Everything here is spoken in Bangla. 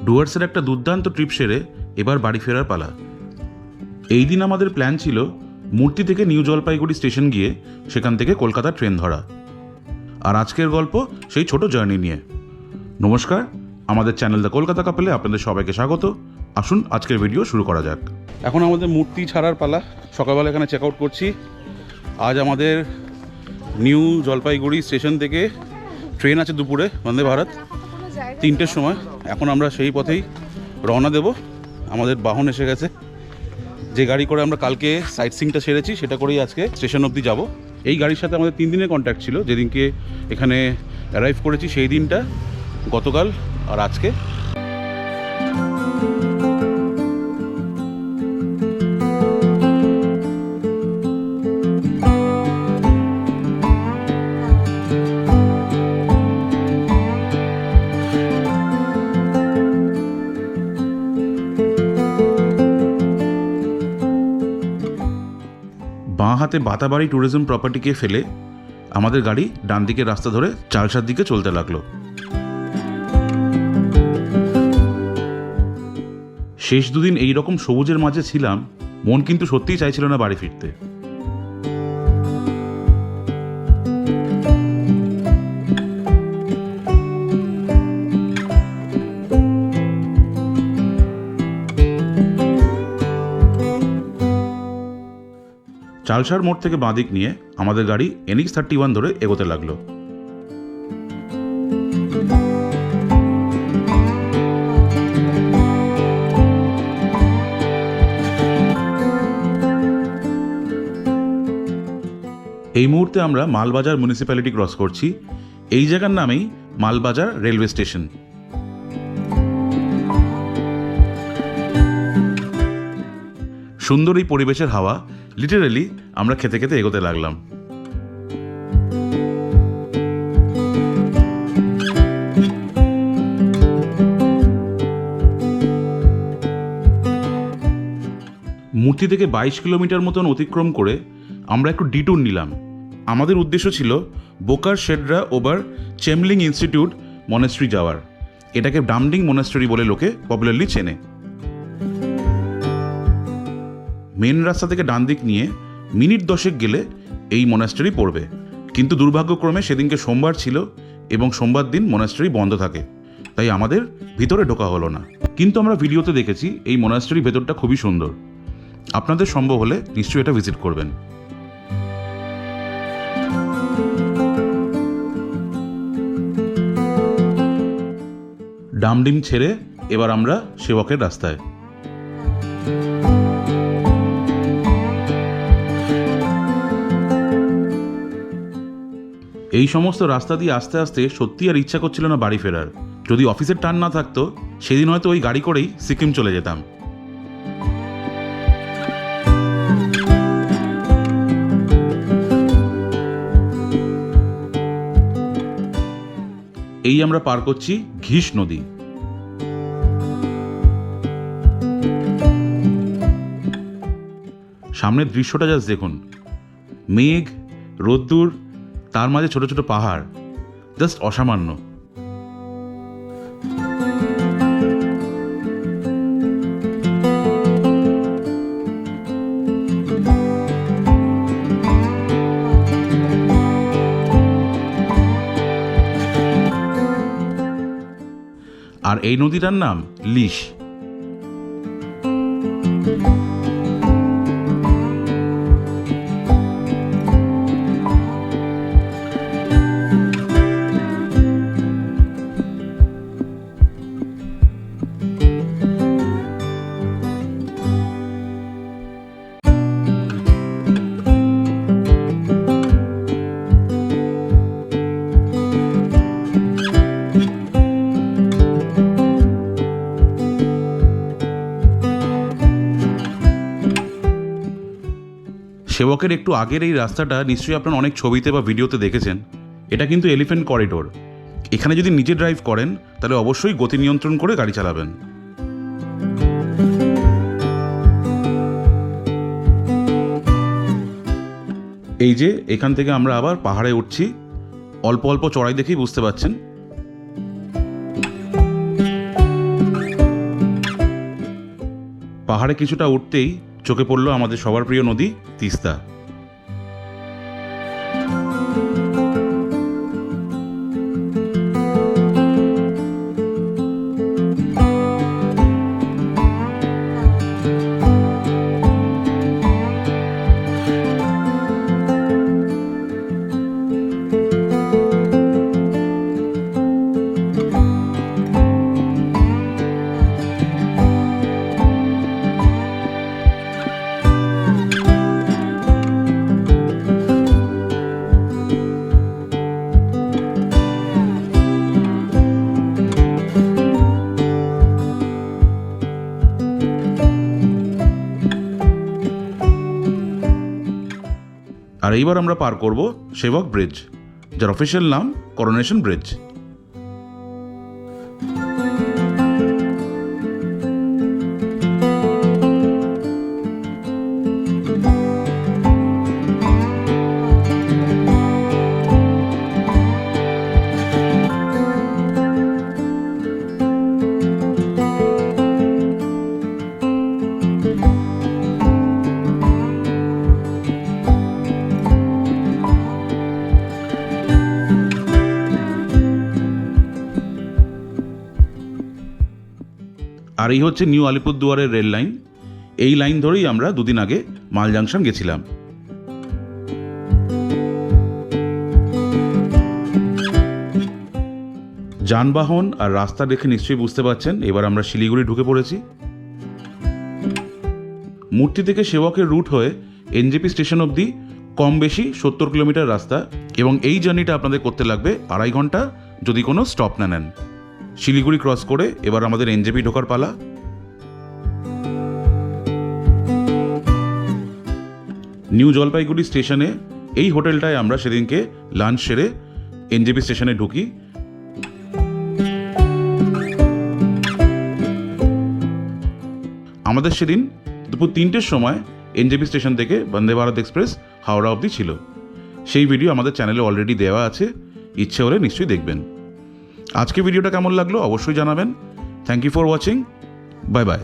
ডুয়ার্সের একটা দুর্দান্ত ট্রিপ সেরে এবার বাড়ি ফেরার পালা। এই দিন আমাদের প্ল্যান ছিল মূর্তি থেকে নিউ জলপাইগুড়ি স্টেশন গিয়ে সেখান থেকে কলকাতা ট্রেন ধরা। আর আজকের গল্প সেই ছোট জার্নি নিয়ে। নমস্কার, আমাদের চ্যানেল দ্য কলকাতা কাপেলে আপনাদের সবাইকে স্বাগত। আসুন আজকের ভিডিও শুরু করা যাক। এখন আমাদের মূর্তি ছাড়ার পালা। সকালবেলা এখানে চেক আউট করছি। আজ আমাদের নিউ জলপাইগুড়ি স্টেশন থেকে ট্রেন আছে দুপুরে, বন্দে ভারত, 3টের সময়। এখন আমরা সেই পথেই রওনা দেব। আমাদের বাহন এসে গেছে। যে গাড়ি করে আমরা কালকে সাইট সিইংটা সেরেছি সেটা করেই আজকে স্টেশন অবধি যাব। এই গাড়ির সাথে আমাদের 3 দিনের কন্ট্যাক্ট ছিল। যেদিনকে এখানে অ্যারাইভ করেছি সেই দিনটা, গতকাল আর আজকে। বাঁ হাতে বাতাবাড়ি ট্যুরিজম প্রপার্টিকে ফেলে আমাদের গাড়ি ডান দিকের রাস্তা ধরে চালসার দিকে চলতে লাগলো। শেষ দুদিন এইরকম সবুজের মাঝে ছিলাম, মন কিন্তু সত্যিই চাইছিল না বাড়ি ফিরতে। চালসার মোড় থেকে বাঁদিক নিয়ে আমাদের গাড়ি NH 31 ধরে এগোতে লাগলো। এই মুহূর্তে আমরা মালবাজার মিউনিসিপ্যালিটি ক্রস করছি। এই জায়গার নামেই মালবাজার রেলওয়ে স্টেশন। সুন্দর এই পরিবেশের হাওয়া লিটারেলি আমরা খেতে খেতে এগোতে লাগলাম। মূর্তি থেকে 22 কিলোমিটার মতন অতিক্রম করে আমরা একটু ডিটুর নিলাম। আমাদের উদ্দেশ্য ছিল বোকার শেডরা ওভার চেমলিং ইনস্টিটিউট মনেস্ট্রি যাওয়ার। এটাকে ডামডিং মনেস্ট্রি বলে লোকে পপুলারলি চেনে। মেন রাস্তা থেকে ডান দিক নিয়ে মিনিট 10 গেলে এই মনেস্ট্রি পড়বে। কিন্তু দুর্ভাগ্যক্রমে সেদিনকে সোমবার ছিল এবং সোমবার দিন মনেস্ট্রি বন্ধ থাকে, তাই আমাদের ভিতরে ঢোকা হলো না। কিন্তু আমরা ভিডিওতে দেখেছি এই মনেস্ট্রির ভেতরটা খুবই সুন্দর। আপনাদের সম্ভব হলে নিশ্চয়ই এটা ভিজিট করবেন। ডামডিম ছেড়ে এবার আমরা সেবকের রাস্তায়। এই সমস্ত রাস্তা দিয়ে আস্তে আস্তে সত্যি আর ইচ্ছা করছিল না বাড়ি ফেরার। যদি অফিসের টান না থাকতো সেদিন হয়তো ওই গাড়ি করেই সিকিম চলে যেতাম। এই আমরা পার করছি ঘিস নদী। সামনের দৃশ্যটা জাস্ট দেখুন, মেঘ, রোদ্দুর, তার মাঝে ছোট ছোট পাহাড়, জাস্ট অসামান্য। আর এই নদীটার নাম লিশ। সেবকের একটু আগের এই রাস্তাটা নিশ্চয়ই আপনারা অনেক ছবিতে বা ভিডিওতে দেখেছেন। এটা কিন্তু এলিফ্যান্ট করিডোর। এখানে যদি নিজে ড্রাইভ করেন তাহলে অবশ্যই গতি নিয়ন্ত্রণ করে গাড়ি চালাবেন। এই যে এখান থেকে আমরা আবার পাহাড়ে উঠছি। অল্প অল্প চড়াই দেখেই বুঝতে পারছেন। পাহাড়ে কিছুটা উঠতেই চোখে পড়ল আমাদের সবার প্রিয় নদী তিস্তা। আর এইবার আমরা পার করব সেবক ব্রিজ, যার অফিসিয়াল নাম করোনেশন ব্রিজ। আর এই হচ্ছে নিউ আলিপুরদুয়ারের রেল লাইন। এই লাইন ধরেই আমরা দুদিন আগে মাল জাংশন গেছিলাম। যানবাহন আর রাস্তা দেখে নিশ্চয়ই বুঝতে পারছেন এবার আমরা শিলিগুড়ি ঢুকে পড়েছি। মূর্তি থেকে সেবকের রুট হয়ে এনজেপি স্টেশন অবধি কম বেশি 70 কিলোমিটার রাস্তা, এবং এই জার্নিটা আপনাদের করতে লাগবে 2.5 ঘন্টা যদি কোনো স্টপ না নেন। শিলিগুড়ি ক্রস করে এবার আমাদের এনজেপি ঢোকার পালা। নিউ জলপাইগুড়ি স্টেশনে এই হোটেলটায় আমরা সেদিনকে লাঞ্চ সেরে এনজেপি স্টেশনে ঢুকি। আমাদের সেদিন দুপুর 3টের সময় এনজেপি স্টেশন থেকে বন্দে ভারত এক্সপ্রেস হাওড়া অবধি ছিল। সেই ভিডিও আমাদের চ্যানেলে অলরেডি দেওয়া আছে, ইচ্ছে হলে নিশ্চয়ই দেখবেন। আজকে ভিডিওটা কেমন লাগলো অবশ্যই জানাবেন। Thank you for watching. Bye by.